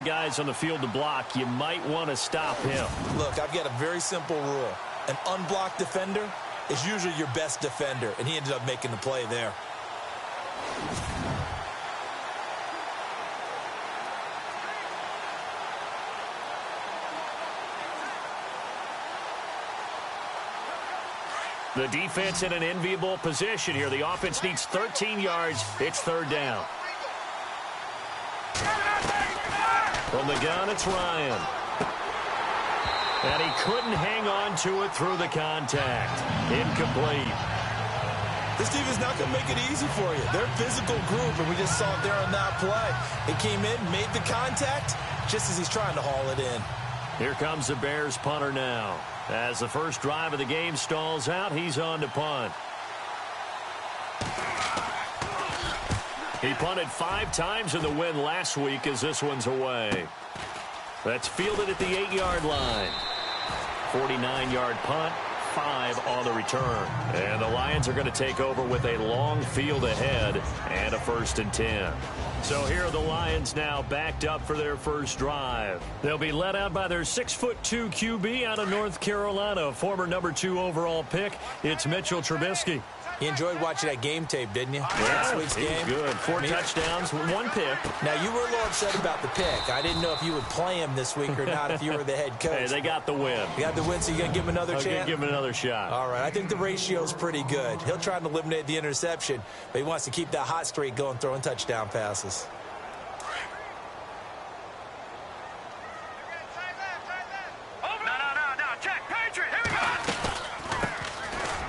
guys on the field to block, you might want to stop him. Look, I've got a very simple rule. An unblocked defender is usually your best defender, and he ended up making the play there. The defense in an enviable position here. The offense needs 13 yards. It's third down. From the gun, it's Ryan. And he couldn't hang on to it through the contact. Incomplete. This team is not going to make it easy for you. They're a physical group, and we just saw it there on that play. They came in, made the contact, just as he's trying to haul it in. Here comes the Bears punter now. As the first drive of the game stalls out, he's on to punt. He punted 5 times in the win last week as this one's away. That's fielded at the 8-yard line. 49-yard punt, 5 on the return. And the Lions are going to take over with a long field ahead and a 1st and 10. So here are the Lions now backed up for their first drive. They'll be led out by their 6'2" QB out of North Carolina, former number 2 overall pick. It's Mitchell Trubisky. You enjoyed watching that game tape, didn't you? Yeah, last week's game. Good. 4 touchdowns, 1 pick. Now, you were a little upset about the pick. I didn't know if you would play him this week or not if you were the head coach. Hey, they got the win. You got the win, so you're going to give him another chance? Give him another shot. All right. I think the ratio's pretty good. He'll try to eliminate the interception, but he wants to keep that hot streak going, throwing touchdown passes.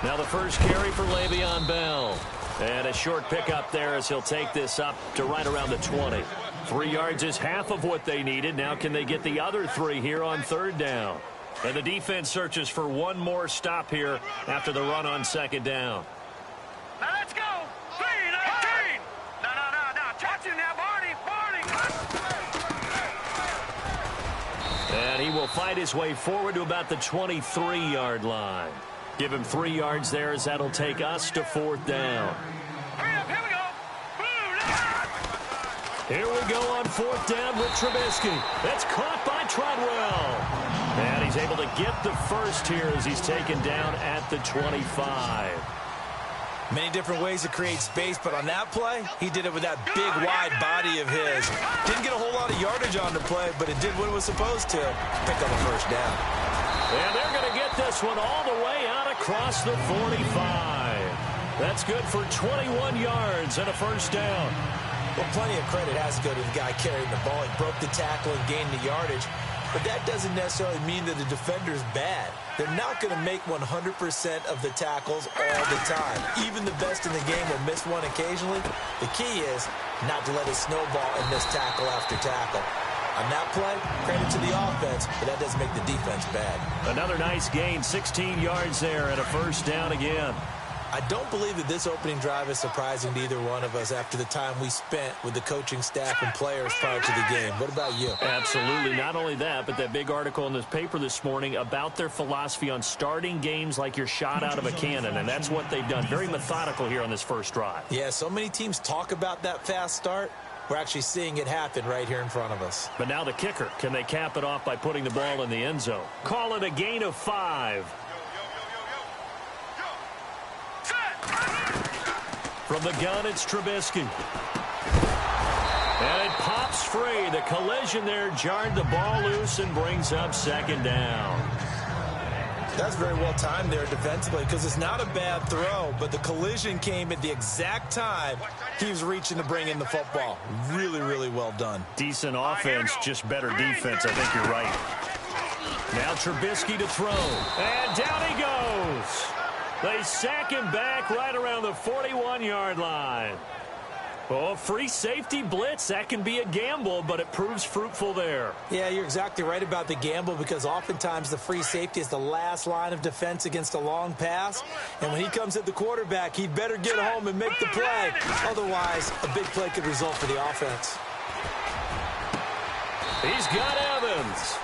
Now the first carry for Le'Veon Bell. And a short pickup there as he'll take this up to right around the 20. 3 yards is half of what they needed. Now can they get the other 3 here on third down? And the defense searches for one more stop here after the run on second down. Now let's go. 3-19. No. Touch him now, Barney. And he will fight his way forward to about the 23-yard line. Give him 3 yards there as that'll take us to fourth down. Hurry up, here we go. Here we go on fourth down with Trubisky. That's caught by Treadwell. And he's able to get the first here as he's taken down at the 25. Many different ways to create space, but on that play, he did it with that big, wide body of his. Didn't get a whole lot of yardage on the play, but it did what it was supposed to. Pick up the first down. And they're going to get this one all the way out across the 45. That's good for 21 yards and a first down. Well, plenty of credit has to go to the guy carrying the ball. He broke the tackle and gained the yardage. But that doesn't necessarily mean that the defender's bad. They're not going to make 100% of the tackles all the time. Even the best in the game will miss one occasionally. The key is not to let it snowball and miss tackle after tackle. On that play, credit to the offense, but that doesn't make the defense bad. Another nice gain, 16 yards there and a first down again. I don't believe that this opening drive is surprising to either one of us after the time we spent with the coaching staff and players prior to the game. What about you? Absolutely. Not only that, but that big article in this paper this morning about their philosophy on starting games like you're shot out of a cannon, and that's what they've done. Very methodical here on this first drive. Yeah, so many teams talk about that fast start. We're actually seeing it happen right here in front of us. But now the kicker. Can they cap it off by putting the ball in the end zone? Call it a gain of 5. From the gun, it's Trubisky. And it pops free. The collision there jarred the ball loose and brings up second down. That's very well timed there defensively because it's not a bad throw, but the collision came at the exact time he was reaching to bring in the football. Really, really well done. Decent offense, just better defense. I think you're right. Now Trubisky to throw. And down he goes. They sack him back right around the 41-yard line. Oh, free safety blitz, that can be a gamble, but it proves fruitful there. Yeah, you're exactly right about the gamble because oftentimes the free safety is the last line of defense against a long pass. And when he comes at the quarterback, he'd better get home and make the play. Otherwise, a big play could result for the offense. He's got Evans.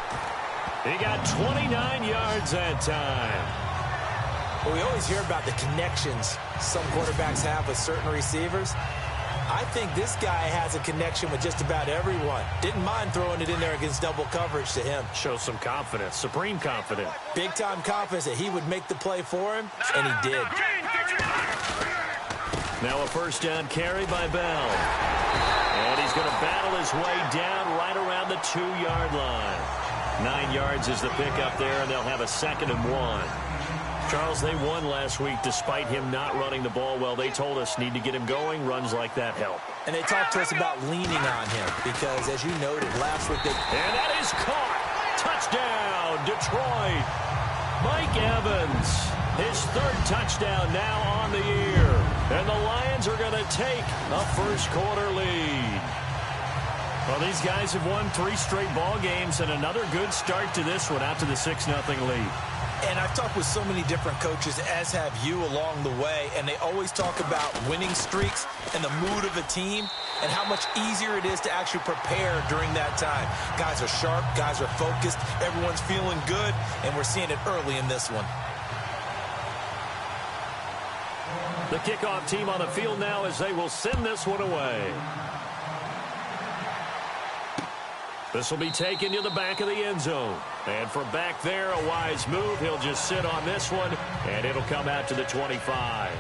He got 29 yards that time. Well, we always hear about the connections some quarterbacks have with certain receivers. I think this guy has a connection with just about everyone. Didn't mind throwing it in there against double coverage to him. Shows some confidence, supreme confidence. Big-time confidence that he would make the play for him, and he did. Now a first down carry by Bell. And he's going to battle his way down right around the 2-yard line. 9 yards is the pickup there, and they'll have a 2nd and 1. Charles, they won last week despite him not running the ball well. They told us need to get him going. Runs like that help. And they talked to us about leaning on him because, as you noted, last week they... And that is caught. Touchdown, Detroit. Mike Evans, his 3rd touchdown now on the year. And the Lions are going to take a first-quarter lead. Well, these guys have won 3 straight ball games and another good start to this one out to the 6-0 lead. And I've talked with so many different coaches, as have you along the way, and they always talk about winning streaks and the mood of a team and how much easier it is to actually prepare during that time. Guys are sharp, guys are focused, everyone's feeling good, and we're seeing it early in this one. The kickoff team on the field now as they will send this one away. This will be taken to the back of the end zone. And from back there, a wise move. He'll just sit on this one, and it'll come out to the 25.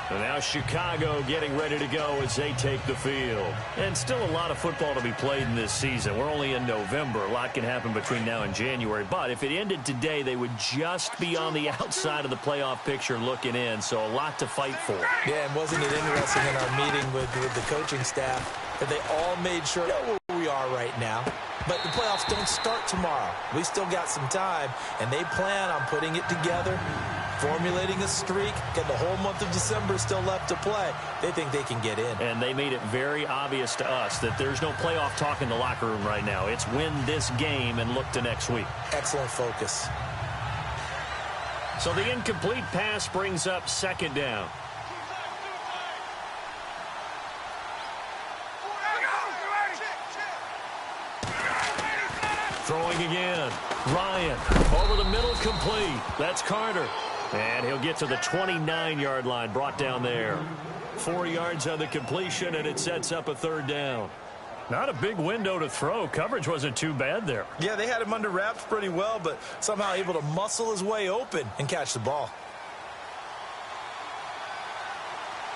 And now Chicago getting ready to go as they take the field. And still a lot of football to be played in this season. We're only in November. A lot can happen between now and January. But if it ended today, they would just be on the outside of the playoff picture looking in. So a lot to fight for. Yeah, and wasn't it interesting in our meeting with the coaching staff that they all made sure where we are right now. But the playoffs don't start tomorrow. We still got some time, and they plan on putting it together, formulating a streak, got the whole month of December still left to play. They think they can get in. And they made it very obvious to us that there's no playoff talk in the locker room right now. It's win this game and look to next week. Excellent focus. So the incomplete pass brings up 2nd down. Throwing again. Ryan over the middle, complete. That's Carter. And he'll get to the 29-yard line, brought down there. 4 yards on the completion, and it sets up a 3rd down. Not a big window to throw. Coverage wasn't too bad there. Yeah, they had him under wraps pretty well, but somehow able to muscle his way open and catch the ball.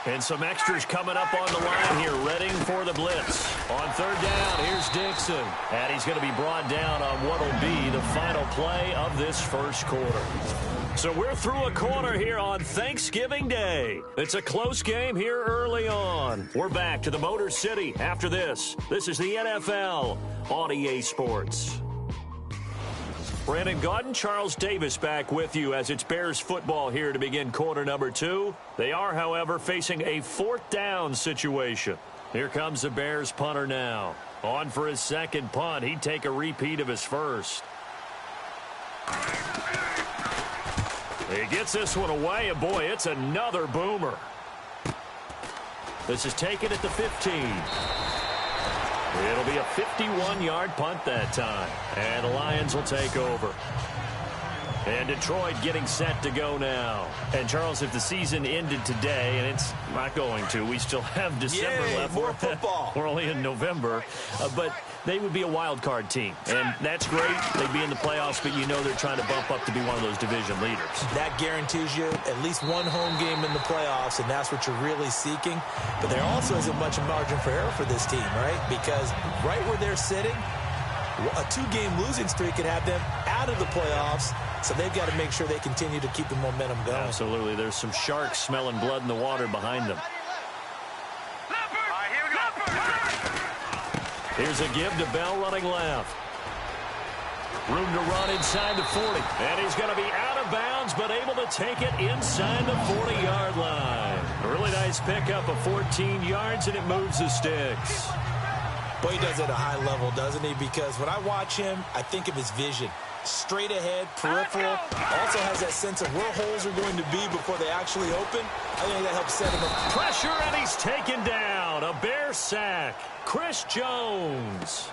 And some extras coming up on the line here, readying for the blitz. On 3rd down, here's Dixon. And he's going to be brought down on what will be the final play of this first quarter. So we're through a quarter here on Thanksgiving Day. It's a close game here early on. We're back to the Motor City after this. This is the NFL on EA Sports. Brandon Gaudin, Charles Davis back with you as it's Bears football here to begin quarter number 2. They are, however, facing a 4th down situation. Here comes the Bears punter now. On for his 2nd punt. He'd take a repeat of his first. He gets this one away, and boy, it's another boomer. This is taken at the 15. It'll be a 51-yard punt that time. And the Lions will take over. And Detroit getting set to go now. And, Charles, if the season ended today, and it's not going to, we still have December left. More football. We're only in November. But they would be a wild card team. And that's great. They'd be in the playoffs, but you know they're trying to bump up to be one of those division leaders. That guarantees you at least one home game in the playoffs, and that's what you're really seeking. But there also isn't much margin for error for this team, right? Because right where they're sitting, a 2-game losing streak could have them out of the playoffs. So they've got to make sure they continue to keep the momentum going. Absolutely. There's some sharks smelling blood in the water behind them. Here's a give to Bell running left. Room to run inside the 40. And he's going to be out of bounds, but able to take it inside the 40-yard line. A really nice pickup of 14 yards, and it moves the sticks. Boy, he does it at a high level, doesn't he? Because when I watch him, I think of his vision. Straight ahead, peripheral. Also has that sense of where holes are going to be before they actually open. I think that helps set him up. Pressure, and he's taken down. A Bear sack. Chris Jones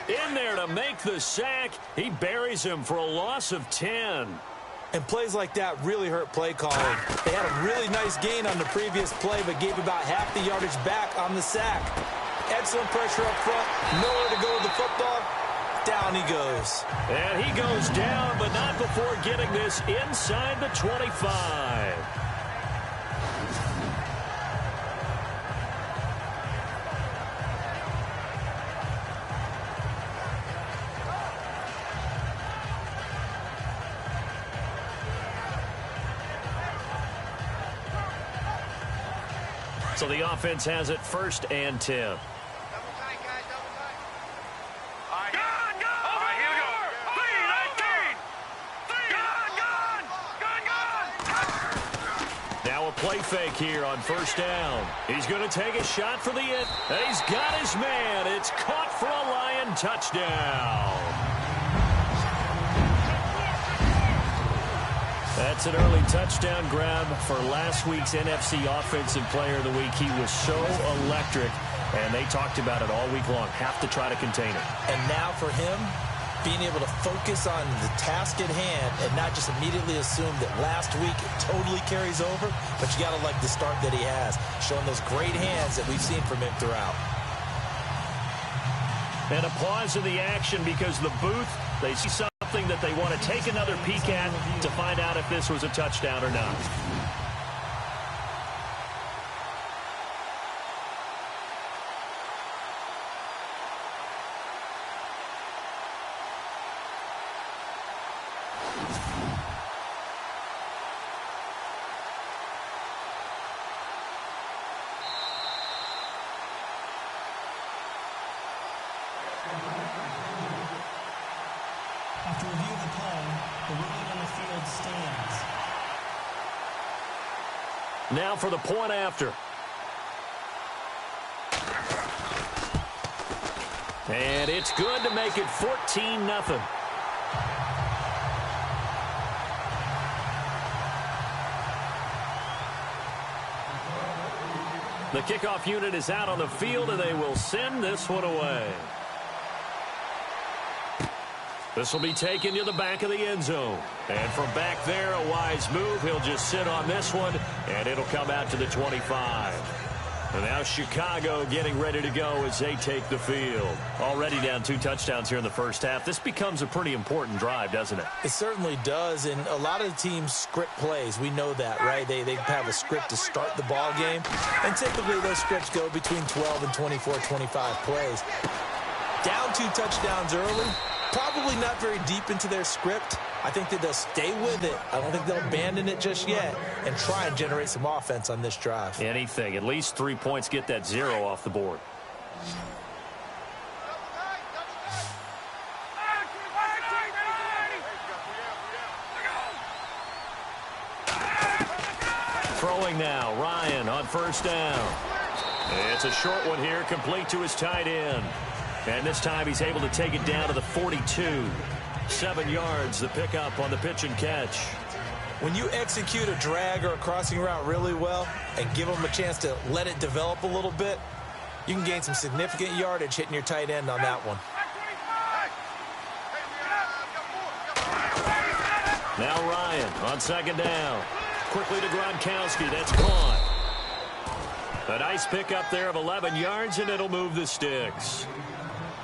in there to make the sack. He buries him for a loss of 10. And plays like that really hurt play calling. They had a really nice gain on the previous play, but gave about half the yardage back on the sack. Excellent pressure up front. Nowhere to go with the football. Down he goes. And he goes down, but not before getting this inside the 25. So the offense has it 1st and 10. Now a play fake here on 1st down. He's going to take a shot for the end. And he's got his man. It's caught for a Lion touchdown. That's an early touchdown grab for last week's NFC Offensive Player of the Week. He was so electric, and they talked about it all week long. Have to try to contain it. And now for him, being able to focus on the task at hand and not just immediately assume that last week it totally carries over, but you got to like the start that he has, showing those great hands that we've seen from him throughout. And a pause in the action because the booth, they see something that they want to take another peek at to find out if this was a touchdown or not. After review of the play, the ruling on the field stands. Now for the point after. And it's good to make it 14-0. The kickoff unit is out on the field, and they will send this one away. This will be taken to the back of the end zone. And from back there, a wise move. He'll just sit on this one, and it'll come out to the 25. And now Chicago getting ready to go as they take the field. Already down 2 touchdowns here in the first half. This becomes a pretty important drive, doesn't it? It certainly does, and a lot of teams script plays. We know that, right? They have a script to start the ball game, and typically those scripts go between 12 and 24, 25 plays. Down 2 touchdowns early. Probably not very deep into their script. I think that they'll stay with it. I don't think they'll abandon it just yet and try and generate some offense on this drive. Anything. At least 3 points. Get that 0 off the board. Throwing now. Ryan on 1st down. It's a short one here, complete to his tight end. And this time he's able to take it down to the 42. 7 yards, the pickup on the pitch and catch. When you execute a drag or a crossing route really well and give them a chance to let it develop a little bit, you can gain some significant yardage hitting your tight end on that one. Now Ryan on 2nd down. Quickly to Gronkowski. That's caught. A nice pickup there of 11 yards, and it'll move the sticks.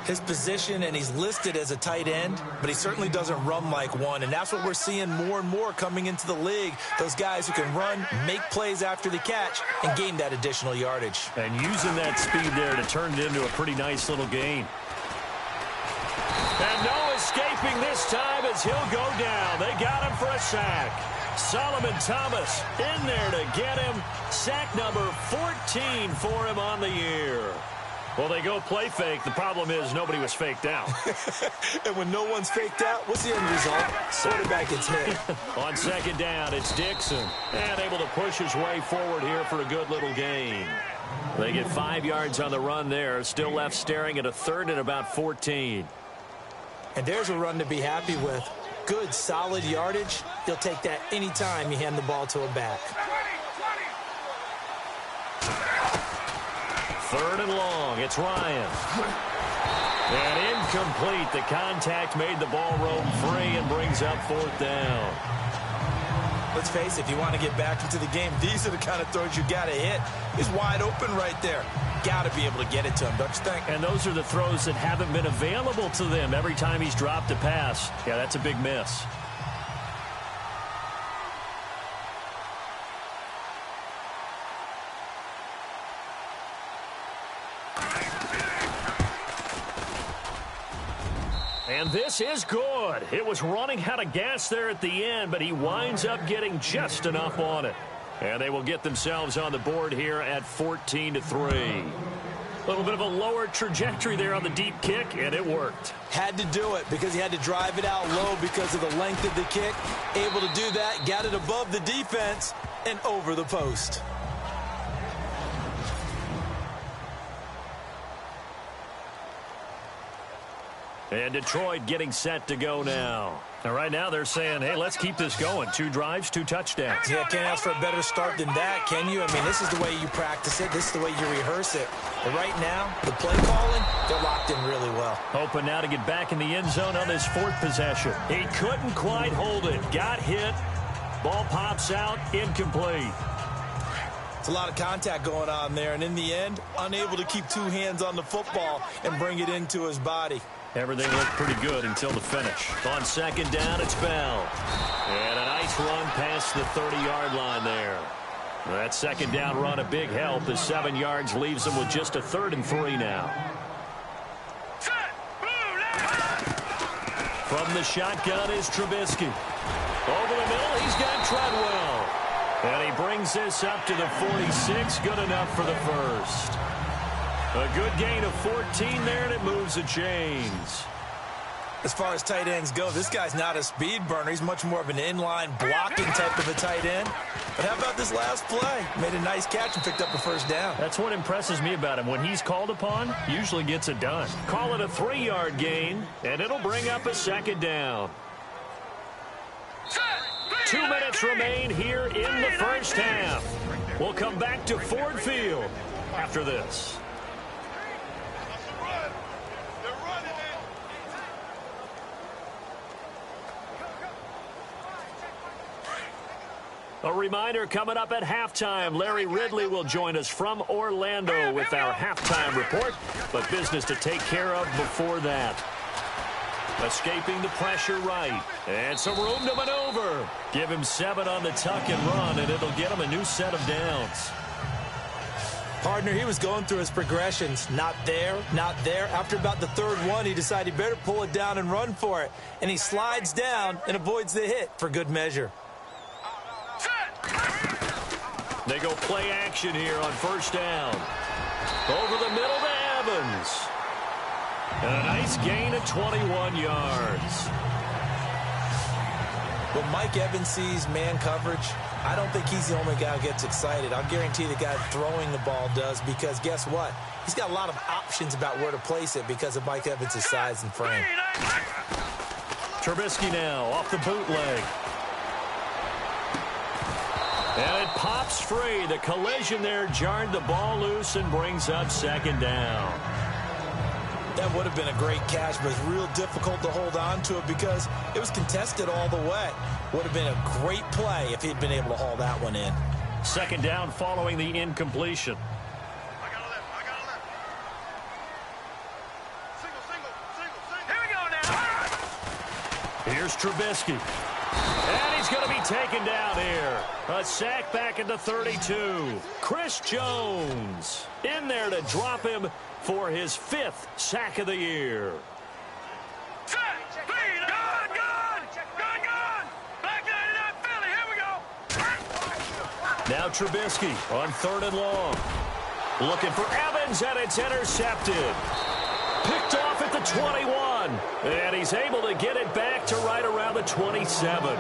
His position, and he's listed as a tight end, but he certainly doesn't run like one, and that's what we're seeing more and more coming into the league. Those guys who can run, make plays after the catch, and gain that additional yardage. And using that speed there to turn it into a pretty nice little gain. And no escaping this time as he'll go down. They got him for a sack. Solomon Thomas in there to get him. Sack number 14 for him on the year. Well, they go play fake. The problem is nobody was faked out. And when no one's faked out, what's the end result? Quarterback gets hit. On 2nd down, it's Dixon. And able to push his way forward here for a good little gain. They get 5 yards on the run there. Still left staring at a 3rd and about 14. And there's a run to be happy with. Good, solid yardage. He'll take that anytime you hand the ball to a back. 3rd and long. It's Ryan. And incomplete. The contact made the ball roam free and brings up 4th down. Let's face it, if you want to get back into the game, these are the kind of throws you got to hit. He's wide open right there. Got to be able to get it to him, don't you think? And those are the throws that haven't been available to them every time he's dropped a pass. Yeah, that's a big miss. And this is good. It was running out of gas there at the end, but he winds up getting just enough on it. And they will get themselves on the board here at 14-3. A little bit of a lower trajectory there on the deep kick, and it worked. Had to do it because he had to drive it out low because of the length of the kick. Able to do that, got it above the defense and over the post. And Detroit getting set to go now. And right now they're saying, hey, let's keep this going. 2 drives, 2 touchdowns. Yeah, can't ask for a better start than that, can you? I mean, this is the way you practice it. This is the way you rehearse it. But right now, the play calling, they're locked in really well. Hoping now to get back in the end zone on his 4th possession. He couldn't quite hold it. Got hit. Ball pops out. Incomplete. It's a lot of contact going on there. And in the end, unable to keep 2 hands on the football and bring it into his body. Everything looked pretty good until the finish. On 2nd down, it's Bell. And a nice run past the 30-yard line there. That 2nd down run, a big help. The 7 yards leaves them with just a 3rd and 3 now. From the shotgun is Trubisky. Over the middle, he's got Treadwell. And he brings this up to the 46. Good enough for the first. A good gain of 14 there, and it moves the chains. As far as tight ends go, this guy's not a speed burner. He's much more of an inline blocking type of a tight end. But how about this last play? Made a nice catch and picked up a 1st down. That's what impresses me about him. When he's called upon, usually gets it done. Call it a 3-yard gain, and it'll bring up a 2nd down. 2 minutes remain here in the first half. We'll come back to Ford Field after this. A reminder, coming up at halftime, Larry Ridley will join us from Orlando with our halftime report, but business to take care of before that. Escaping the pressure right, and some room to maneuver. Give him 7 on the tuck and run, and it'll get him a new set of downs. Partner, he was going through his progressions. Not there, not there. After about the 3rd one, he decided he better pull it down and run for it. And he slides down and avoids the hit for good measure. They go play action here on 1st down. Over the middle to Evans. And a nice gain of 21 yards. When Mike Evans sees man coverage, I don't think he's the only guy who gets excited. I'll guarantee the guy throwing the ball does, because guess what? He's got a lot of options about where to place it because of Mike Evans' size and frame. Trubisky now off the bootleg. And it pops free. The collision there jarred the ball loose and brings up 2nd down. That would have been a great catch, but it's real difficult to hold on to it because it was contested all the way. Would have been a great play if he'd been able to haul that one in. 2nd down following the incompletion. Here we go now. Here's Trubisky. And he's going to be taken down here. A sack back at the 32. Chris Jones in there to drop him for his 5th sack of the year. Set, speed, gun. Back 99 Philly, here we go. Now Trubisky on 3rd and long. Looking for Evans, and it's intercepted. Picked off at the 21. And he's able to get it back to right around the 27.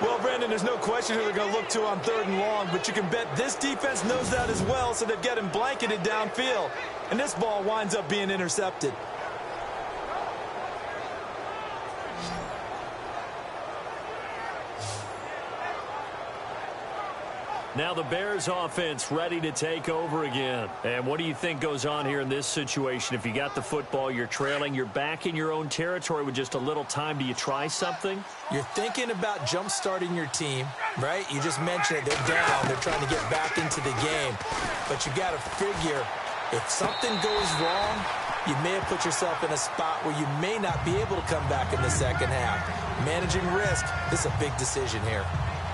Well, Brandon, there's no question who they're going to look to on 3rd and long, but you can bet this defense knows that as well, so they've got him blanketed downfield. And this ball winds up being intercepted. Now the Bears offense ready to take over again. And what do you think goes on here in this situation? If you got the football, you're trailing, you're back in your own territory with just a little time. Do you try something? You're thinking about jump-starting your team, right? You just mentioned it. They're down. They're trying to get back into the game. But you got to figure if something goes wrong, you may have put yourself in a spot where you may not be able to come back in the second half. Managing risk, this is a big decision here.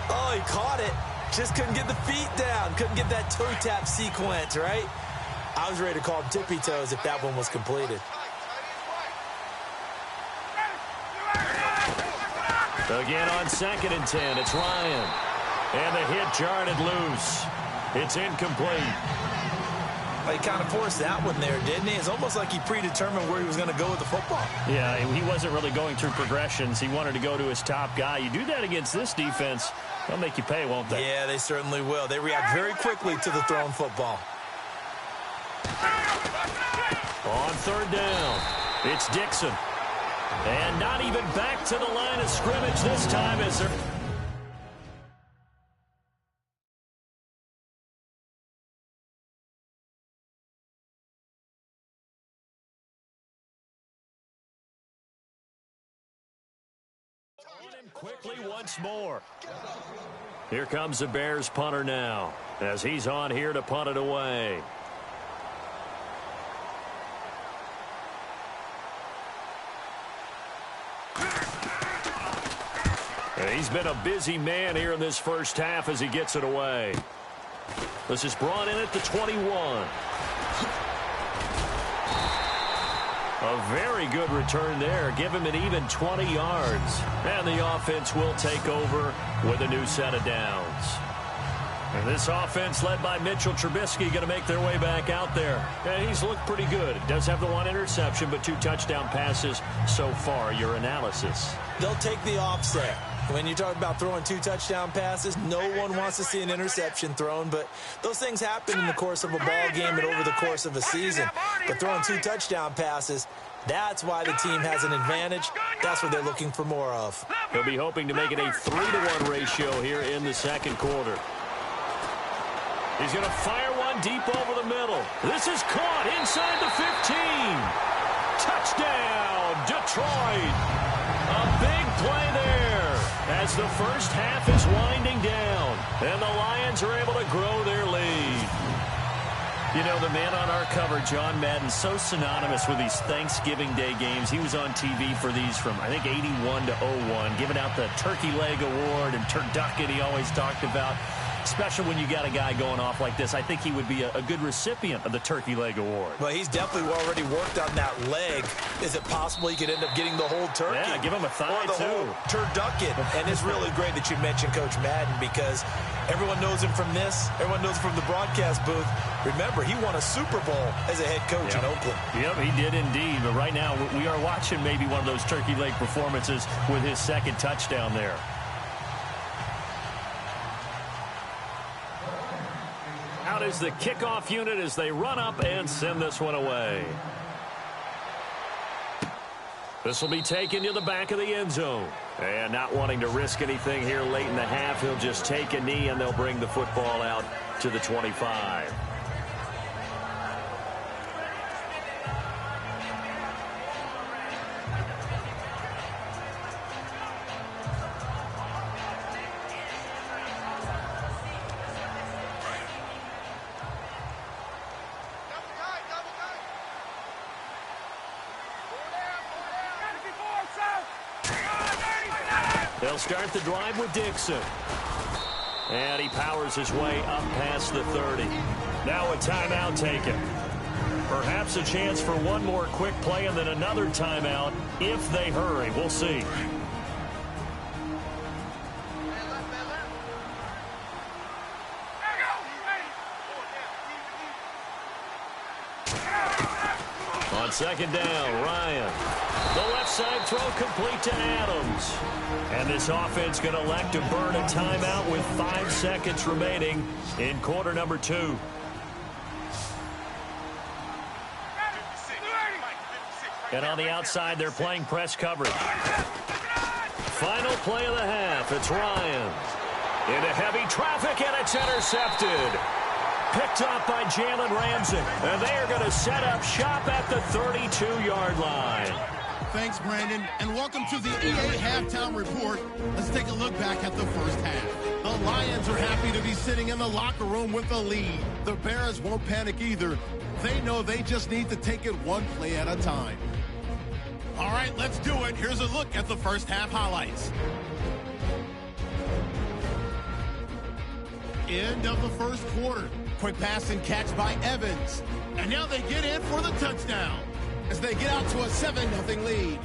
Oh, he caught it. Just couldn't get the feet down. Couldn't get that toe tap sequence, right? I was ready to call him tippy toes if that one was completed. Again on 2nd and 10, it's Ryan. And the hit jarred it loose. It's incomplete. Well, he kind of forced that one there, didn't he? It's almost like he predetermined where he was going to go with the football. Yeah, he wasn't really going through progressions. He wanted to go to his top guy. You do that against this defense, they'll make you pay, won't they? Yeah, they certainly will. They react very quickly to the thrown football. On 3rd down, it's Dixon. And not even back to the line of scrimmage this time as they're... quickly once more. Here comes the Bears punter now as he's on here to punt it away. And he's been a busy man here in this first half as he gets it away. This is brought in at the 21. A very good return there. Give him an even 20 yards. And the offense will take over with a new set of downs. And this offense led by Mitchell Trubisky going to make their way back out there. And he's looked pretty good. Does have the 1 interception, but 2 touchdown passes so far. Your analysis? They'll take the offset. When you talk about throwing 2 touchdown passes, no one wants to see an interception thrown, but those things happen in the course of a ball game and over the course of a season. But throwing 2 touchdown passes, that's why the team has an advantage. That's what they're looking for more of. He'll be hoping to make it a 3-to-1 ratio here in the second quarter. He's going to fire one deep over the middle. This is caught inside the 15. Touchdown, Detroit. A big play there as the first half is winding down, and the Lions are able to grow their lead. You know, the man on our cover, John Madden, so synonymous with these Thanksgiving Day games. He was on TV for these from, I think, 81 to 01, giving out the Turkey Leg Award and Turducken he always talked about. Especially when you got a guy going off like this, I think he would be a good recipient of the Turkey Leg Award. Well, he's definitely already worked on that leg. Is it possible he could end up getting the whole turkey? Yeah, give him a thigh, or the whole turducken. And it's really great that you mentioned Coach Madden because everyone knows him from this. Everyone knows him from the broadcast booth. Remember, he won a Super Bowl as a head coach in Oakland. Yep, he did indeed. But right now, we are watching maybe one of those turkey leg performances with his second touchdown there. Out is the kickoff unit as they run up and send this one away. This will be taken to the back of the end zone. And not wanting to risk anything here late in the half, he'll just take a knee and they'll bring the football out to the 25. They'll start the drive with Dixon. And he powers his way up past the 30. Now a timeout taken. Perhaps a chance for one more quick play and then another timeout if they hurry. We'll see. On 2nd down, Ryan. The left side throw complete to Adams. And this offense going to elect to burn a timeout with 5 seconds remaining in quarter number 2. And on the outside, they're playing press coverage. Final play of the half. It's Ryan. Into heavy traffic, and it's intercepted. Picked up by Jalen Ramsey. And they are going to set up shop at the 32-yard line. Thanks, Brandon, and welcome to the EA Halftime Report. Let's take a look back at the first half. The Lions are happy to be sitting in the locker room with the lead. The Bears won't panic either. They know they just need to take it one play at a time. All right, let's do it. Here's a look at the first half highlights. End of the first quarter. Quick pass and catch by Evans. And now they get in for the touchdown as they get out to a 7-0 lead.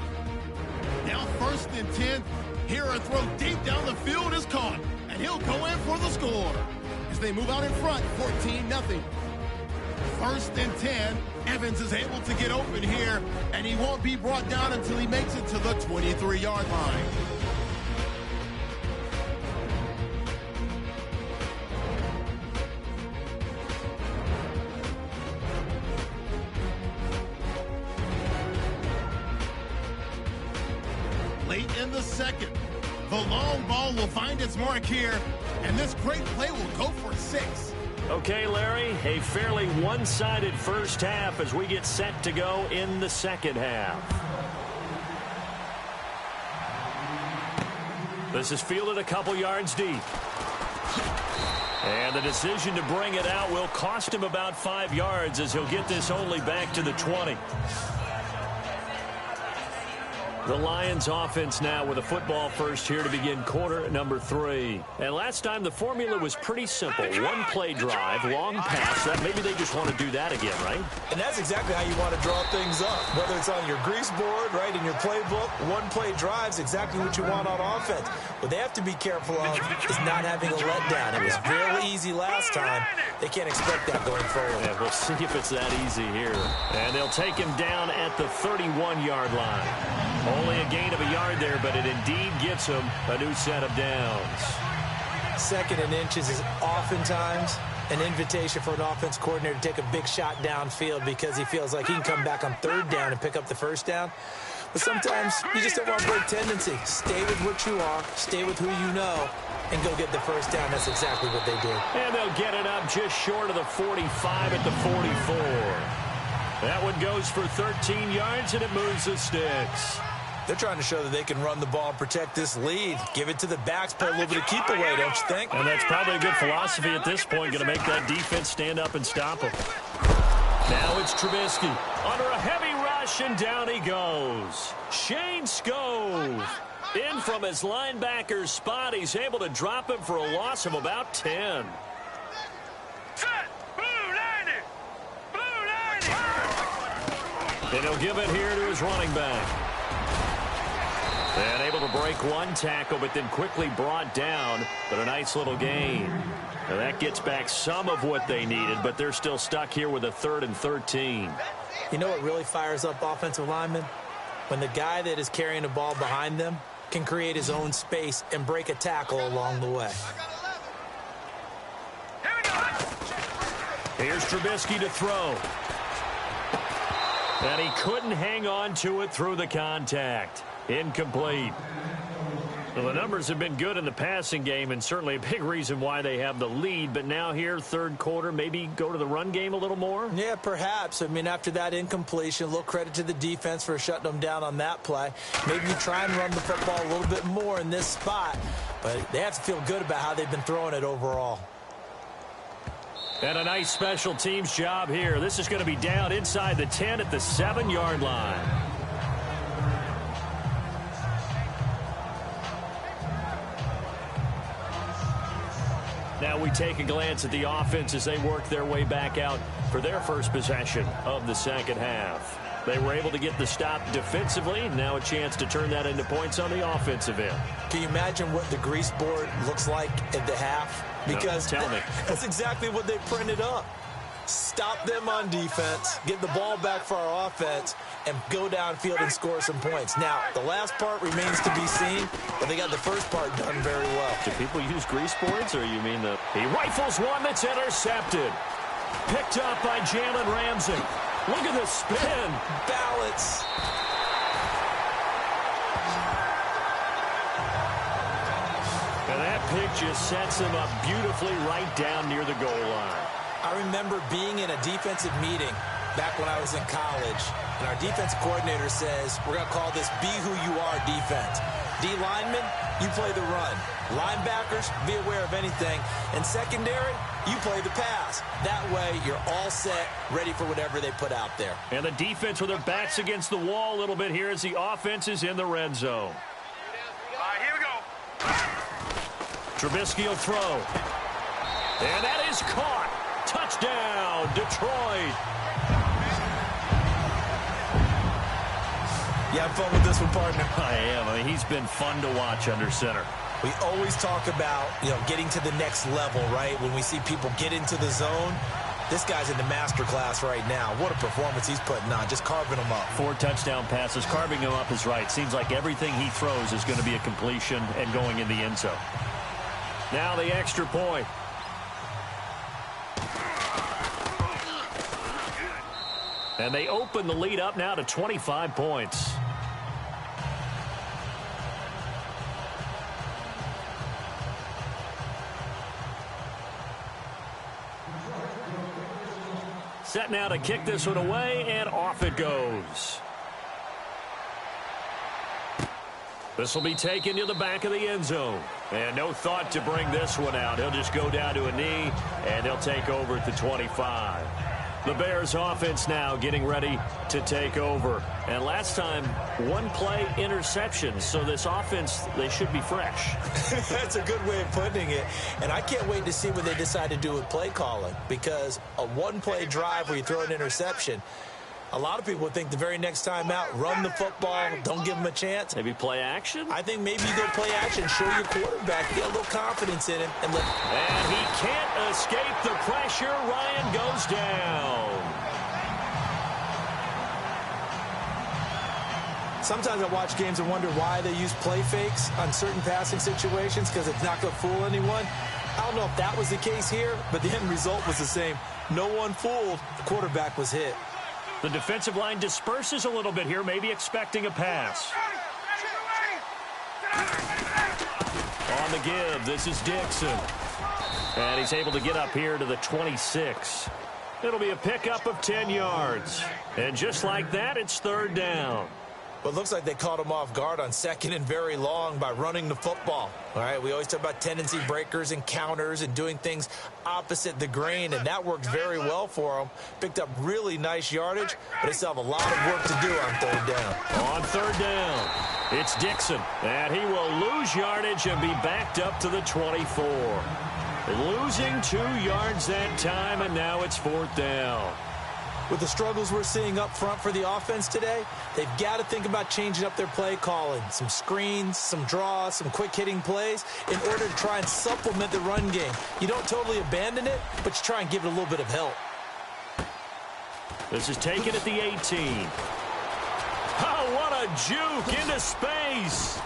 Now 1st and 10. Here a throw deep down the field is caught. And he'll go in for the score. As they move out in front, 14-0. 1st and 10. Evans is able to get open here. And he won't be brought down until he makes it to the 23-yard line. Late in the second, the long ball will find its mark here, and this great play will go for 6. Okay, Larry, a fairly one-sided first half as we get set to go in the second half. This is fielded a couple yards deep. And the decision to bring it out will cost him about 5 yards as he'll get this only back to the 20. The Lions offense now with a football first here to begin quarter number 3. And last time the formula was pretty simple. One play drive, long pass. That maybe they just want to do that again, right? And that's exactly how you want to draw things up. Whether it's on your grease board, right, in your playbook, one play drive's exactly what you want on offense. What they have to be careful of is not having a letdown. It was really easy last time. They can't expect that going forward. Yeah, we'll see if it's that easy here. And they'll take him down at the 31-yard line. Only a gain of a yard there, but it indeed gets him a new set of downs. 2nd and inches is oftentimes an invitation for an offense coordinator to take a big shot downfield because he feels like he can come back on 3rd down and pick up the 1st down. But sometimes you just don't want to break tendency. Stay with what you are, stay with who you know, and go get the 1st down. That's exactly what they did. And they'll get it up just short of the 45 at the 44. That one goes for 13 yards, and it moves the sticks. They're trying to show that they can run the ball and protect this lead. Give it to the backs, play a little bit of keep away, don't you think? And that's probably a good philosophy at this point, going to make that defense stand up and stop them. Now it's Trubisky under a heavy rush, and down he goes. Shane Scove in from his linebacker's spot. He's able to drop him for a loss of about 10. And he'll give it here to his running back. And able to break one tackle, but then quickly brought down. But a nice little gain. And that gets back some of what they needed, but they're still stuck here with a 3rd and 13. You know what really fires up offensive linemen? When the guy that is carrying the ball behind them can create his own space and break a tackle along the way. Here's Trubisky to throw. And he couldn't hang on to it through the contact. Incomplete. Well, the numbers have been good in the passing game, and certainly a big reason why they have the lead. But now here, 3rd quarter, maybe go to the run game a little more? Yeah, perhaps. I mean, after that incompletion, a little credit to the defense for shutting them down on that play. Maybe you try and run the football a little bit more in this spot. But they have to feel good about how they've been throwing it overall. And a nice special teams job here. This is going to be down inside the 10 at the 7-yard line. Now we take a glance at the offense as they work their way back out for their first possession of the second half. They were able to get the stop defensively. Now a chance to turn that into points on the offensive end. Can you imagine what the grease board looks like at the half? Because no, tell me. That's exactly what they printed up. Stop them on defense, get the ball back for our offense, and go downfield and score some points. Now, the last part remains to be seen, but they got the first part done very well. Do people use grease boards, or you mean the... He rifles one that's intercepted. Picked up by Jalen Ramsey. Look at the spin. Balance. And that pick just sets him up beautifully right down near the goal line. I remember being in a defensive meeting back when I was in college, and our defense coordinator says, we're going to call this be who you are defense. D linemen, you play the run. Linebackers, be aware of anything. And secondary, you play the pass. That way, you're all set, ready for whatever they put out there. And the defense with their backs against the wall a little bit here as the offense is in the red zone. All right, here we go. Trubisky will throw. And that is caught. Touchdown, Detroit. You have fun with this one, partner? I am. I mean, he's been fun to watch under center. We always talk about, getting to the next level, right? When we see people get into the zone, this guy's in the master class right now. What a performance he's putting on, just carving them up. 4 touchdown passes. Carving him up is right. Seems like everything he throws is going to be a completion and going in the end zone. Now the extra point. And they open the lead up now to 25 points. Set now to kick this one away, and off it goes. This will be taken to the back of the end zone. And no thought to bring this one out. He'll just go down to a knee, and they'll take over at the 25. The Bears offense now getting ready to take over. And last time, 1-play interceptions. So this offense, they should be fresh. That's a good way of putting it. And I can't wait to see what they decide to do with play calling. Because a 1-play drive where you throw an interception, a lot of people think the very next time out, run the football, don't give them a chance. Maybe play action? I think maybe you go play action, show your quarterback, get a little confidence in him. And he can't escape the pressure. Ryan goes down. Sometimes I watch games and wonder why they use play fakes on certain passing situations because it's not going to fool anyone. I don't know if that was the case here, but the end result was the same. No one fooled. The quarterback was hit. The defensive line disperses a little bit here, maybe expecting a pass. On the give, this is Dixon. And he's able to get up here to the 26. It'll be a pickup of 10 yards. And just like that, it's 3rd down. Well, it looks like they caught him off guard on 2nd and very long by running the football. All right, we always talk about tendency breakers and counters and doing things opposite the grain, and that worked very well for them. Picked up really nice yardage, but they still have a lot of work to do on 3rd down. On 3rd down, it's Dixon, and he will lose yardage and be backed up to the 24. Losing 2 yards that time, and now it's 4th down. With the struggles we're seeing up front for the offense today, they've got to think about changing up their play calling. Some screens, some draws, some quick-hitting plays in order to try and supplement the run game. You don't totally abandon it, but you try and give it a little bit of help. This is taken at the 18. Oh, what a juke into space.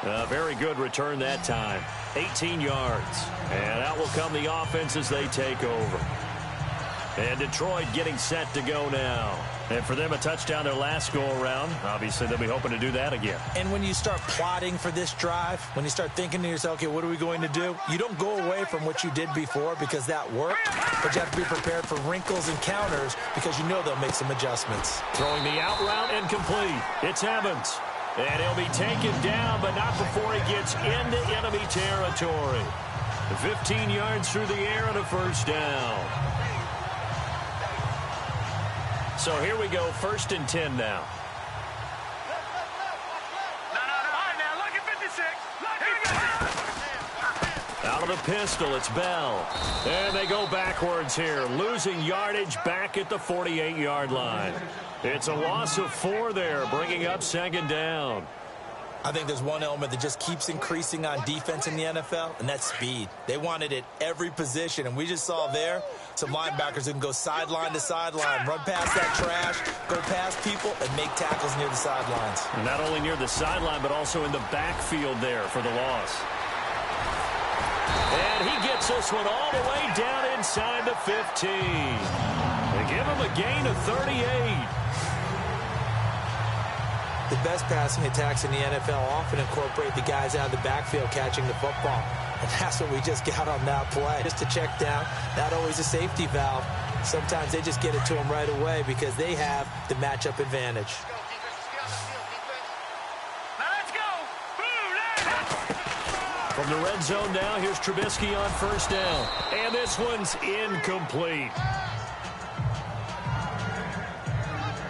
A very good return that time. 18 yards. And out will come the offense as they take over. And Detroit getting set to go now. And for them, a touchdown their last go-around. Obviously, they'll be hoping to do that again. And when you start plotting for this drive, when you start thinking to yourself, okay, what are we going to do? You don't go away from what you did before because that worked, but you have to be prepared for wrinkles and counters because you know they'll make some adjustments. Throwing the out route and complete. It's Evans. And he'll be taken down, but not before he gets into enemy territory. 15 yards through the air and a 1st down. So here we go, 1st and 10 now. No. All right, now, look at 56. Here we go. Out of the pistol, it's Bell. And they go backwards here, losing yardage back at the 48-yard line. It's a loss of 4 there, bringing up 2nd down. I think there's one element that just keeps increasing on defense in the NFL, and that's speed. They want it at every position, and we just saw there some linebackers who can go sideline to sideline, run past that trash, go past people, and make tackles near the sidelines. And not only near the sideline, but also in the backfield there for the loss. And he gets this one all the way down inside the 15. They give him a gain of 38. The best passing attacks in the NFL often incorporate the guys out of the backfield catching the football. And that's what we just got on that play. Just a check down, not always a safety valve. Sometimes they just get it to them right away because they have the matchup advantage. From the red zone now, here's Trubisky on first down. And this one's incomplete.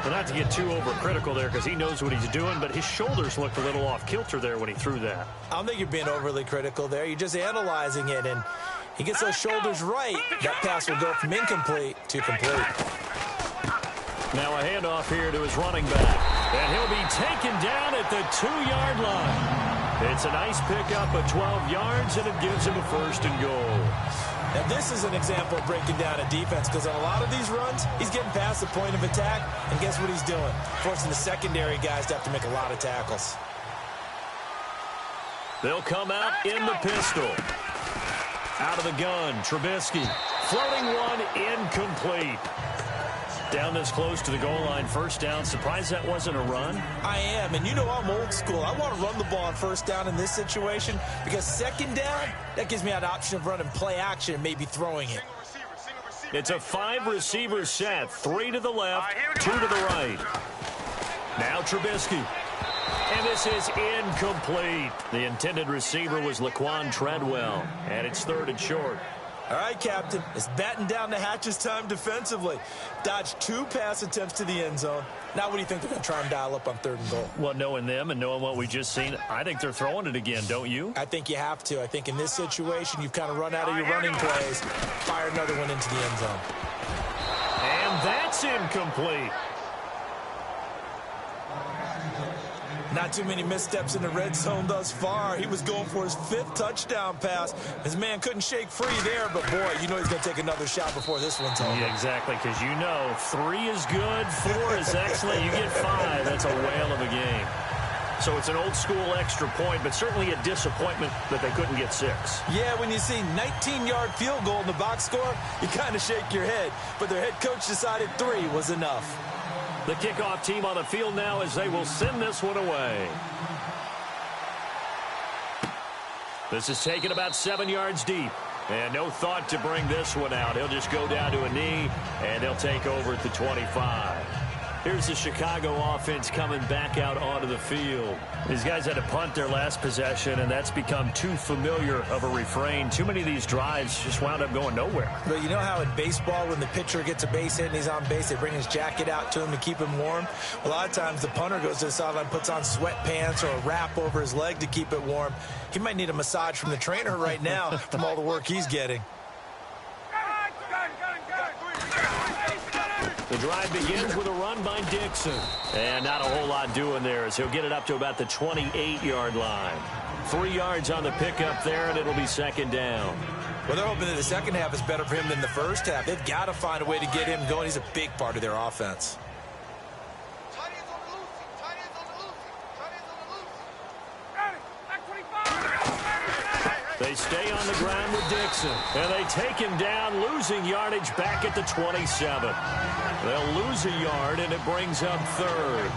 Well, not to get too overcritical there because he knows what he's doing, but his shoulders looked a little off kilter there when he threw that. I don't think you're being overly critical there. You're just analyzing it, and he gets those shoulders right. That pass will go from incomplete to complete. Now a handoff here to his running back, and he'll be taken down at the 2-yard line. It's a nice pickup of 12 yards, and it gives him a first and goal. Now, this is an example of breaking down a defense because on a lot of these runs, he's getting past the point of attack, and guess what he's doing? Forcing the secondary guys to have to make a lot of tackles. They'll come out in the pistol. Out of the gun, Trubisky. Floating one, incomplete. Down this close to the goal line, first down. Surprised that wasn't a run? I am, and you know I'm old school. I want to run the ball on first down in this situation because second down, that gives me an option of running play action and maybe throwing it. It's a 5-receiver set. 3 to the left, 2 to the right. Now Trubisky. And this is incomplete. The intended receiver was Laquan Treadwell, and it's 3rd and short. All right, Captain, it's batten down the hatches time defensively. Dodged 2 pass attempts to the end zone. Now what do you think they're going to try and dial up on 3rd and goal? Well, knowing them and knowing what we just seen, I think they're throwing it again, don't you? I think you have to. I think in this situation, you've kind of run out of your running plays. Fire another one into the end zone. And that's incomplete. Not too many missteps in the red zone thus far. He was going for his 5th touchdown pass. His man couldn't shake free there, but boy, you know he's going to take another shot before this one's over. Yeah, exactly, because you know 3 is good, 4 is excellent. You get 5, that's a whale of a game. So it's an old-school extra point, but certainly a disappointment that they couldn't get 6. Yeah, when you see 19-yard field goal in the box score, you kind of shake your head. But their head coach decided 3 was enough. The kickoff team on the field now as they will send this one away. This is taken about 7 yards deep. And no thought to bring this one out. He'll just go down to a knee, and they'll take over at the 25. Here's the Chicago offense coming back out onto the field. These guys had to punt their last possession, and that's become too familiar of a refrain. Too many of these drives just wound up going nowhere. But you know how in baseball, when the pitcher gets a base hit and he's on base, they bring his jacket out to him to keep him warm? A lot of times the punter goes to the sideline, puts on sweatpants or a wrap over his leg to keep it warm. He might need a massage from the trainer right now from all the work he's getting. The drive begins with a run by Dixon. And not a whole lot doing there as he'll get it up to about the 28-yard line. 3 yards on the pickup there, and it'll be 2nd down. Well, they're hoping that the second half is better for him than the first half. They've got to find a way to get him going. He's a big part of their offense. They stay on the ground with Dixon, and they take him down, losing yardage back at the 27. They'll lose a yard, and it brings up 3rd.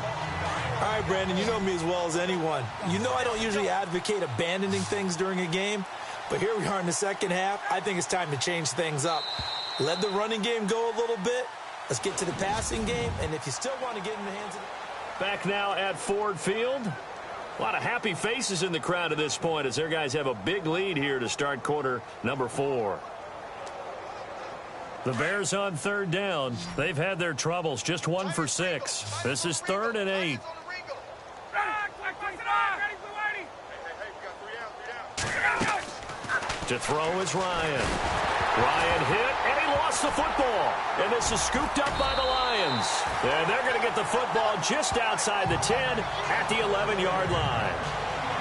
All right, Brandon, you know me as well as anyone. You know I don't usually advocate abandoning things during a game, but here we are in the second half. I think it's time to change things up. Let the running game go a little bit. Let's get to the passing game, and if you still want to get in the hands of the... Back now at Ford Field. A lot of happy faces in the crowd at this point as their guys have a big lead here to start quarter number 4. The Bears on 3rd down. They've had their troubles, just 1 for 6. This is 3rd and 8. To throw is Ryan. Ryan hit, and he lost the football. And this is scooped up by the Lions. And they're going to get the football just outside the 10 at the 11-yard line.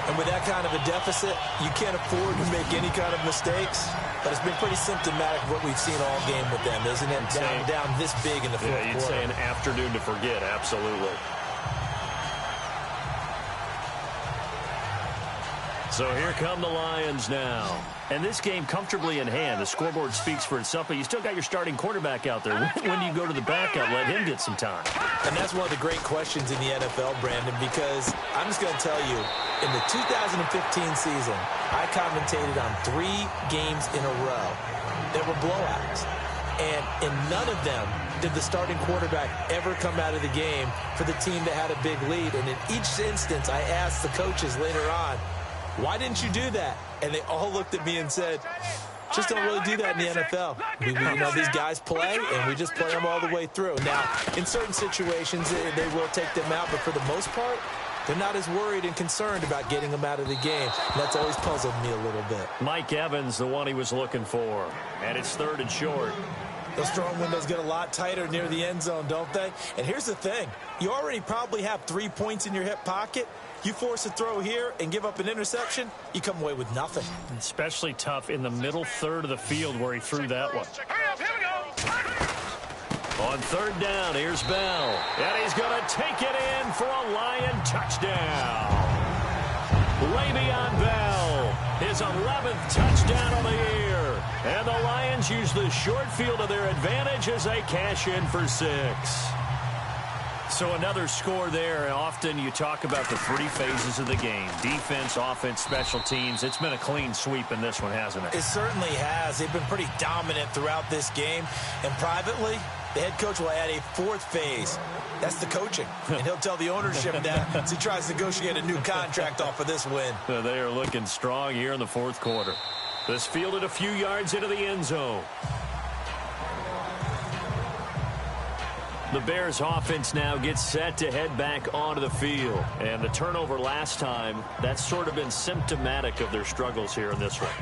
And with that kind of a deficit, you can't afford to make any kind of mistakes. But it's been pretty symptomatic of what we've seen all game with them, isn't it? Down this big in the fourth quarter. Yeah, you'd say an afternoon to forget, absolutely. So here come the Lions now. And this game comfortably in hand. The scoreboard speaks for itself, but you still got your starting quarterback out there. When do you go to the backup? Let him get some time. And that's one of the great questions in the NFL, Brandon, because I'm just going to tell you, in the 2015 season, I commentated on 3 games in a row that were blowouts. And in none of them did the starting quarterback ever come out of the game for the team that had a big lead. And in each instance, I asked the coaches later on, why didn't you do that? And they all looked at me and said, just don't really do that in the NFL. You know, these guys play, and we just play them all the way through. Now, in certain situations, they will take them out, but for the most part, they're not as worried and concerned about getting them out of the game. And that's always puzzled me a little bit. Mike Evans, the one he was looking for. And it's 3rd and short. Those throwing windows get a lot tighter near the end zone, don't they? And here's the thing. You already probably have 3 points in your hip pocket. You force a throw here and give up an interception, you come away with nothing. Especially tough in the middle third of the field where he threw that one. Here we go. On 3rd down, here's Bell. And he's going to take it in for a Lion touchdown. Le'Veon Bell, his 11th touchdown of the year. And the Lions use the short field to their advantage as they cash in for 6. So another score there. Often you talk about the 3 phases of the game. Defense, offense, special teams. It's been a clean sweep in this one, hasn't it? It certainly has. They've been pretty dominant throughout this game. And privately, the head coach will add a 4th phase. That's the coaching. And he'll tell the ownership that as he tries to negotiate a new contract off of this win. They are looking strong here in the 4th quarter. This fielded a few yards into the end zone. The Bears offense now gets set to head back onto the field. And the turnover last time, that's sort of been symptomatic of their struggles here in this one.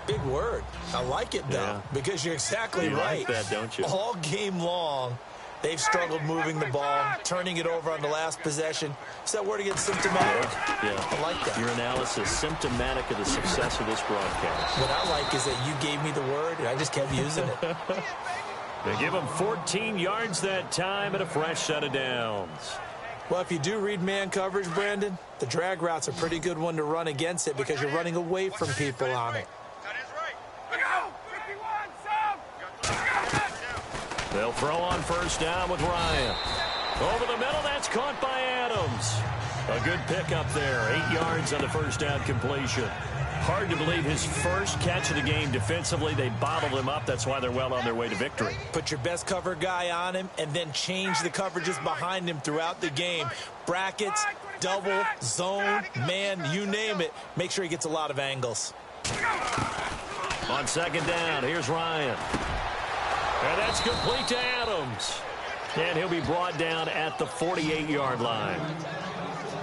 Big word. I like it, though, because you're exactly right. You like that, don't you? All game long, they've struggled moving the ball, turning it over on the last possession. Is that word again, symptomatic? Yeah. I like that. Your analysis, symptomatic of the success of this broadcast. What I like is that you gave me the word, and I just kept using it. They give him 14 yards that time and a fresh set of downs. Well, if you do read man coverage, Brandon, the drag route's a pretty good one to run against it because you're running away from people on it. That is right. Look out! 51, They'll throw on 1st down with Ryan. Over the middle, that's caught by Adams. A good pickup there, 8 yards on the 1st down completion. Hard to believe his first catch of the game defensively. They bottled him up. That's why they're well on their way to victory. Put your best cover guy on him and then change the coverages behind him throughout the game. Brackets, double, zone, man, you name it. Make sure he gets a lot of angles. On 2nd down, here's Ryan. And that's complete to Adams. And he'll be brought down at the 48-yard line.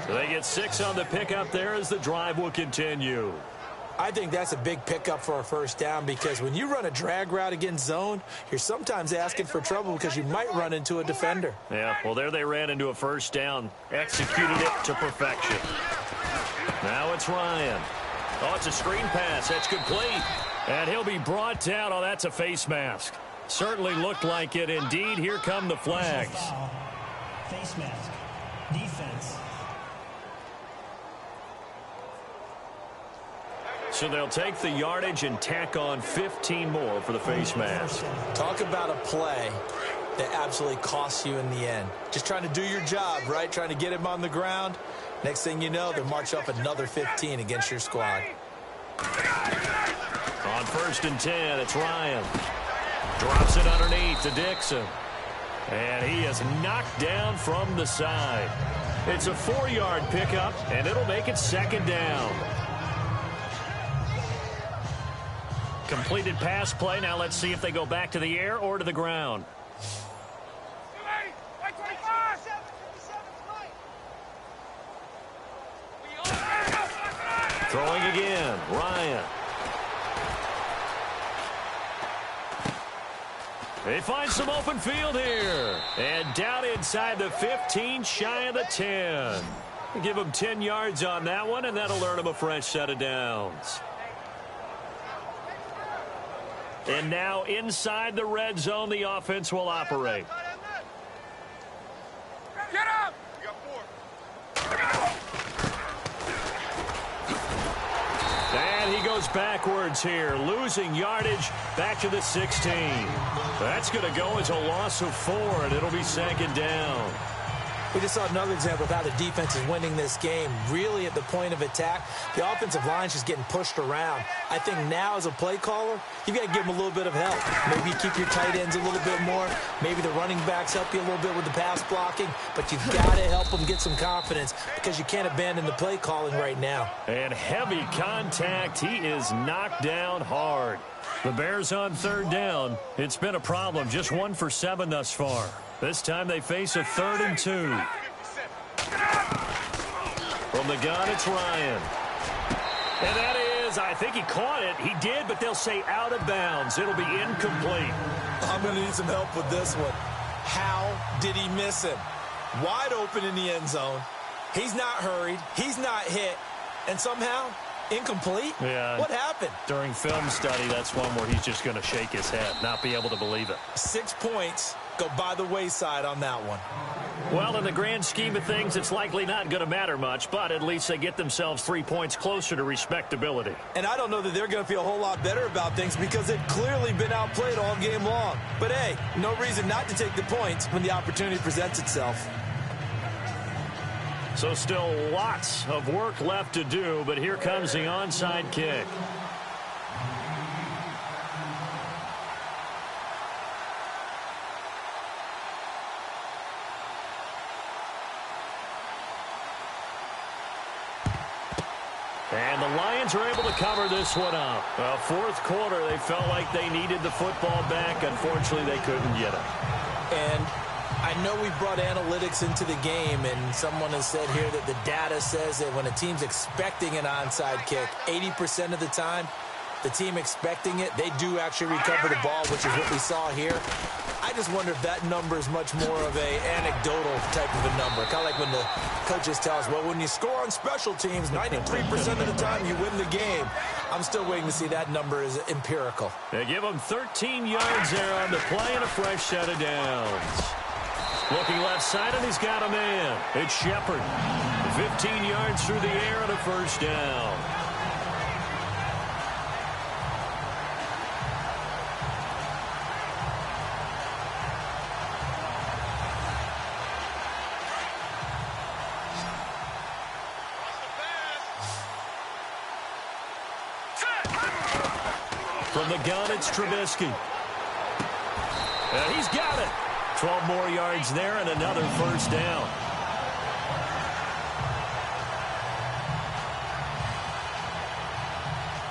So they get 6 on the pickup there as the drive will continue. I think that's a big pickup for a 1st down because when you run a drag route against zone, you're sometimes asking for trouble because you might run into a defender. Yeah, well, there they ran into a 1st down. Executed it to perfection. Now it's Ryan. Oh, it's a screen pass. That's complete. And he'll be brought down. Oh, that's a face mask. Certainly looked like it. Indeed, here come the flags. Face mask. Defense. So they'll take the yardage and tack on 15 more for the face mask. Talk about a play that absolutely costs you in the end. Just trying to do your job, right? Trying to get him on the ground. Next thing you know, they'll march up another 15 against your squad. On 1st and 10, it's Ryan. Drops it underneath to Dixon. And he is knocked down from the side. It's a 4-yard pickup, and it'll make it 2nd down. Completed pass play. Now let's see if they go back to the air or to the ground. Throwing again, Ryan. They find some open field here. And down inside the 15, shy of the 10. Give them 10 yards on that one, and that'll earn them a fresh set of downs. And now inside the red zone, the offense will operate. Get up! it's backwards here. Losing yardage back to the 16. That's going to go as a loss of 4, and it'll be 2nd down. We just saw another example of how the defense is winning this game. Really at the point of attack, the offensive line's just getting pushed around. I think now as a play caller, you've got to give them a little bit of help. Maybe you keep your tight ends a little bit more. Maybe the running backs help you a little bit with the pass blocking. But you've got to help them get some confidence because you can't abandon the play calling right now. And heavy contact. He is knocked down hard. The Bears on 3rd down. It's been a problem. Just 1 for 7 thus far. This time they face a 3rd and 2. From the gun, it's Ryan. And that is, I think he caught it. He did, but they'll say out of bounds. It'll be incomplete. I'm going to need some help with this one. How did he miss him? Wide open in the end zone. He's not hurried. He's not hit. And somehow, incomplete? Yeah. What happened? During film study, that's one where he's just going to shake his head, not be able to believe it. 6 points go by the wayside on that one. Well, in the grand scheme of things, it's likely not going to matter much, but at least they get themselves 3 points closer to respectability. And I don't know that they're going to feel a whole lot better about things because they've clearly been outplayed all game long. But hey, no reason not to take the points when the opportunity presents itself. So still lots of work left to do, but here comes the onside kick. And the Lions are able to cover this one up. Well, 4th quarter, they felt like they needed the football back. Unfortunately, they couldn't get it. And I know we brought analytics into the game, and someone has said here that the data says that when a team's expecting an onside kick, 80% of the time, the team expecting it, they do actually recover the ball, which is what we saw here. I just wonder if that number is much more of a anecdotal type of a number. Kind of like when the coaches tell us, well, when you score on special teams, 93% of the time you win the game. I'm still waiting to see that number is empirical. They give him 13 yards there on the play and a fresh set of downs. Looking left side, and he's got a man. It's Shepard. 15 yards through the air and a 1st down. From the gun, it's Trubisky. And he's got it. 12 more yards there and another 1st down.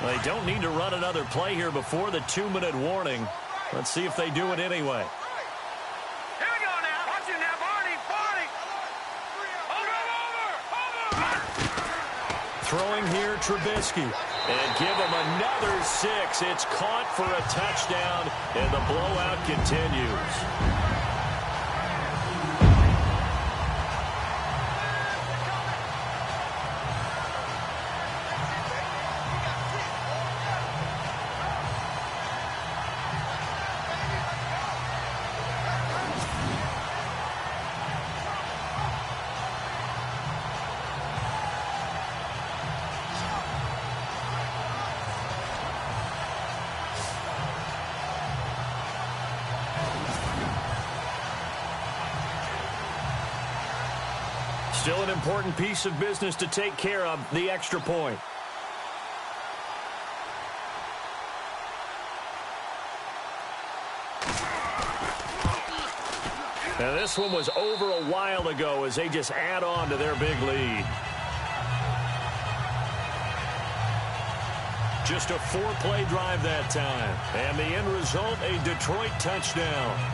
They don't need to run another play here before the 2-minute warning. Let's see if they do it anyway. Here we go now. Watch it now, Barney. Over. Throwing here, Trubisky. And give him another 6. It's caught for a touchdown, and the blowout continues. Still an important piece of business to take care of, the extra point. Now this one was over a while ago as they just add on to their big lead. Just a 4-play drive that time. And the end result, a Detroit touchdown.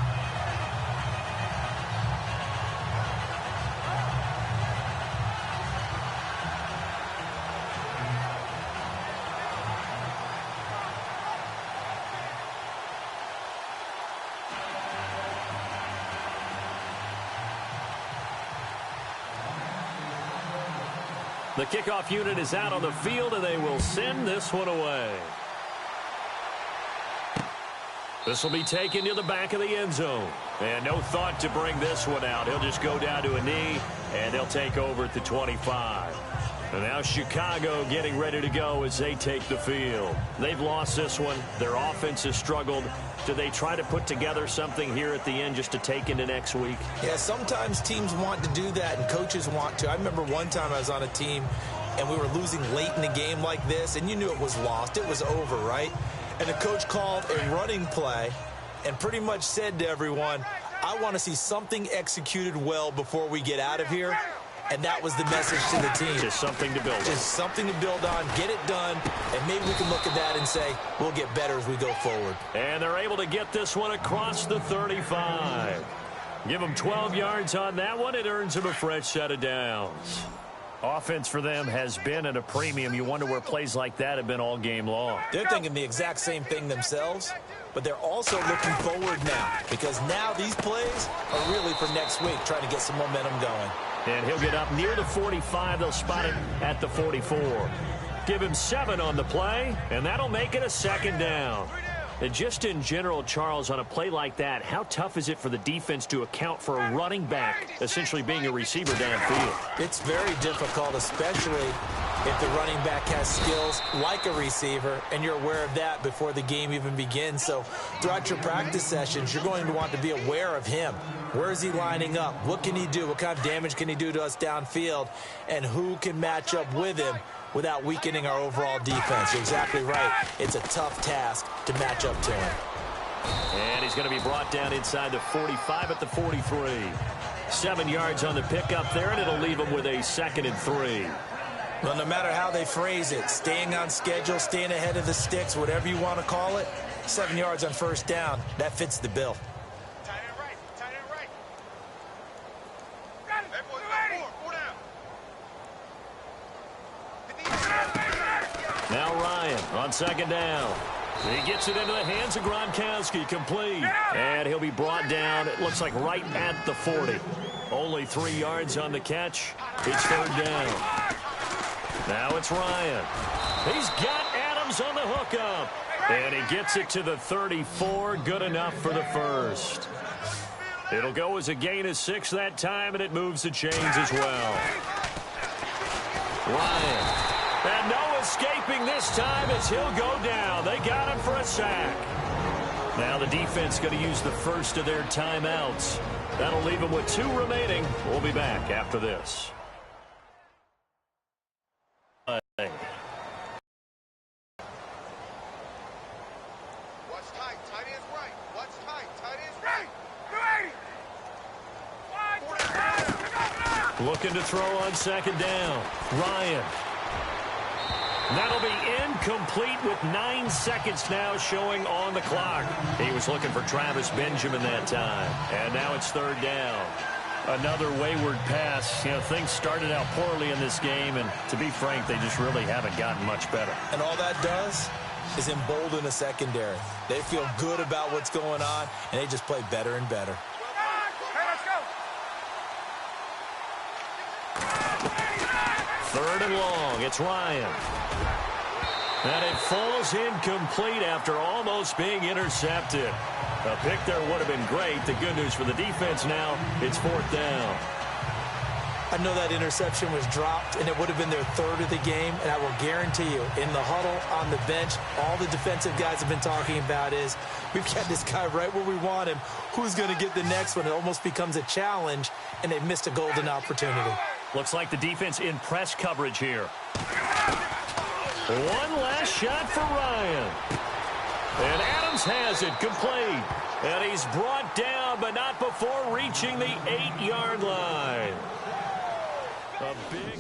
The kickoff unit is out on the field, and they will send this one away. This will be taken to the back of the end zone. And no thought to bring this one out. He'll just go down to a knee, and they'll take over at the 25. And now Chicago getting ready to go as they take the field. They've lost this one. Their offense has struggled. Do they try to put together something here at the end just to take into next week? Yeah, sometimes teams want to do that and coaches want to. I remember one time I was on a team and we were losing late in the game like this, and you knew it was lost. It was over, right? And the coach called a running play and pretty much said to everyone, I want to see something executed well before we get out of here. And that was the message to the team. Just something to build on. Just something to build on, get it done, and maybe we can look at that and say, we'll get better as we go forward. And they're able to get this one across the 35. Give them 12 yards on that one. It earns them a fresh set of downs. Offense for them has been at a premium. You wonder where plays like that have been all game long. They're thinking the exact same thing themselves, but they're also looking forward now because now these plays are really for next week, trying to get some momentum going. And he'll get up near the 45. They'll spot it at the 44. Give him 7 on the play, and that'll make it a second down. And just in general, Charles, on a play like that, how tough is it for the defense to account for a running back essentially being a receiver downfield? It's very difficult, especially if the running back has skills like a receiver, and you're aware of that before the game even begins. So throughout your practice sessions, you're going to want to be aware of him. Where is he lining up? What can he do? What kind of damage can he do to us downfield? And who can match up with him without weakening our overall defense? You're exactly right. It's a tough task to match up to him. And he's going to be brought down inside the 45 at the 43. 7 yards on the pickup there, and it'll leave him with a 2nd and 3. Well, no matter how they phrase it, staying on schedule, staying ahead of the sticks, whatever you want to call it, 7 yards on first down, that fits the bill. Now Ryan on 2nd down. He gets it into the hands of Gronkowski, complete. And he'll be brought down, it looks like right at the 40. Only 3 yards on the catch. It's 3rd down. Now it's Ryan. He's got Adams on the hookup. And he gets it to the 34. Good enough for the first. It'll go as a gain of 6 that time, and it moves the chains as well. Ryan. And no escaping this time as he'll go down. They got him for a sack. Now the defense going to use the first of their timeouts. That'll leave them with 2 remaining. We'll be back after this. What's tight? Tight end's right. What's tight? Tight end's right. 280. Looking to throw on 2nd down. Ryan. That'll be incomplete with 9 seconds now showing on the clock. He was looking for Travis Benjamin that time. And now it's 3rd down. Another wayward pass. You know, things started out poorly in this game, and to be frank, they just really haven't gotten much better. And all that does is embolden a secondary. They feel good about what's going on, and they just play better and better. Hey, let's go. 3rd and long. It's Ryan. And it falls incomplete after almost being intercepted. A pick there would have been great. The good news for the defense now, it's 4th down. I know that interception was dropped, and it would have been their 3rd of the game, and I will guarantee you, in the huddle, on the bench, all the defensive guys have been talking about is, we've got this guy right where we want him. Who's going to get the next one? It almost becomes a challenge, and they've missed a golden opportunity. Looks like the defense in press coverage here. One last shot for Ryan. And Adams has it, complete. And he's brought down, but not before reaching the 8-yard line. A big...